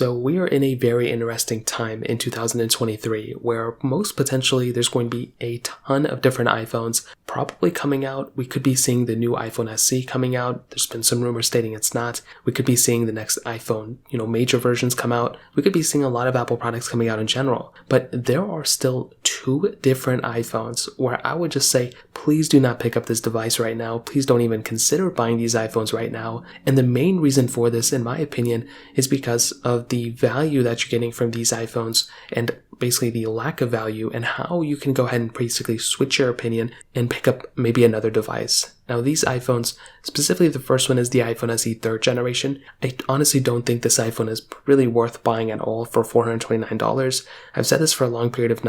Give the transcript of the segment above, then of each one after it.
So we are in a very interesting time in 2023 where most potentially there's going to be a ton of different iPhones probably coming out. We could be seeing the new iPhone SE coming out. There's been some rumors stating it's not. We could be seeing the next iPhone, major versions come out. We could be seeing a lot of Apple products coming out in general. But there are still two different iPhones where I would just say, please do not pick up this device right now. Please don't even consider buying these iPhones right now. And the main reason for this, in my opinion, is because of the value that you're getting from these iPhones and basically the lack of value and how you can go ahead and basically switch your opinion and pick up maybe another device. Now these iPhones, specifically the first one is the iPhone SE 3rd generation. I honestly don't think this iPhone is really worth buying at all for $429. I've said this for a long period of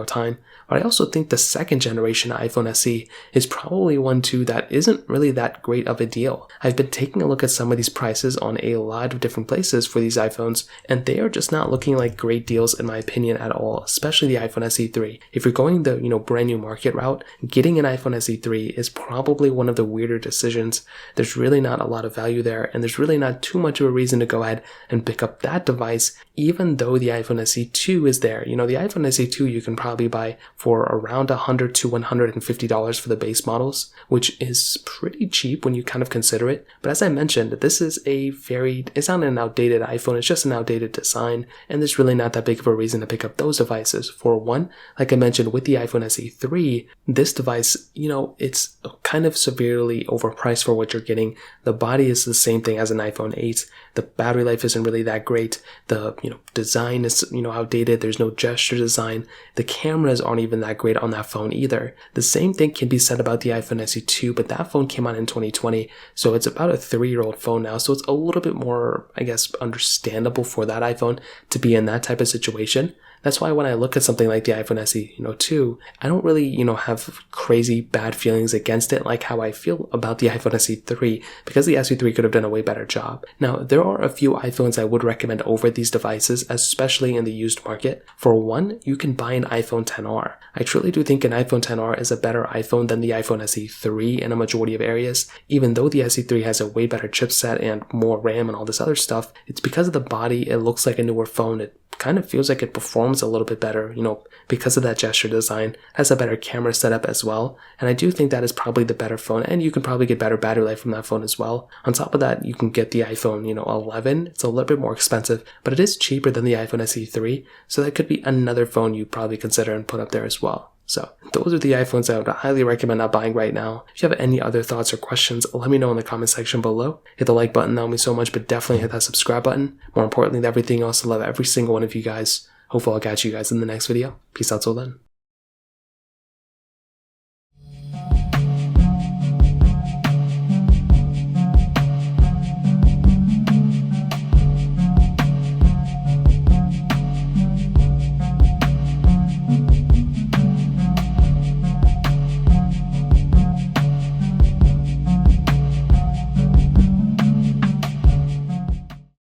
time, but I also think the 2nd generation iPhone SE is probably one too that isn't really that great of a deal. I've been taking a look at some of these prices on a lot of different places for these iPhones, and they are just not looking like great deals in my opinion at all, especially the iPhone SE 3. If you're going the brand new market route, getting an iPhone SE 3 is probably one of the weirder decisions. There's really not a lot of value there, and there's really not too much of a reason to go ahead and pick up that device, even though the iPhone SE 2 is there. The iPhone SE 2 you can probably buy for around $100 to $150 for the base models, which is pretty cheap when you kind of consider it. But as I mentioned, this is it's not an outdated iPhone, it's just an outdated design, and there's really not that big of a reason to pick up those devices. For one, like I mentioned with the iPhone SE 3, this device, it's kind of severely overpriced for what you're getting. The body is the same thing as an iPhone 8. The battery life isn't really that great. The design is outdated. There's no gesture design. The cameras aren't even that great on that phone either. The same thing can be said about the iPhone SE 2, but that phone came out in 2020, so it's about a 3-year-old phone now, so it's a little bit more, I guess, understandable for that iPhone to be in that type of situation. That's why when I look at something like the iPhone SE, 2, I don't really, have crazy bad feelings against it like how I feel about the iPhone SE 3, because the SE 3 could have done a way better job. Now, there are a few iPhones I would recommend over these devices, especially in the used market. For one, you can buy an iPhone XR. I truly do think an iPhone XR is a better iPhone than the iPhone SE 3 in a majority of areas. Even though the SE 3 has a way better chipset and more RAM and all this other stuff, it's because of the body, it looks like a newer phone. It kind of feels like it performs a little bit better, because of that gesture design, has a better camera setup as well, and I do think that is probably the better phone, and you can probably get better battery life from that phone as well. On top of that, you can get the iPhone, 11. It's a little bit more expensive, but it is cheaper than the iPhone SE 3, so that could be another phone you'd probably consider and put up there as well. So those are the iPhones I would highly recommend not buying right now. If you have any other thoughts or questions, let me know in the comment section below. Hit the like button, that would mean so much, but definitely hit that subscribe button. More importantly than everything else, I love every single one of you guys. Hopefully I'll catch you guys in the next video. Peace out till then.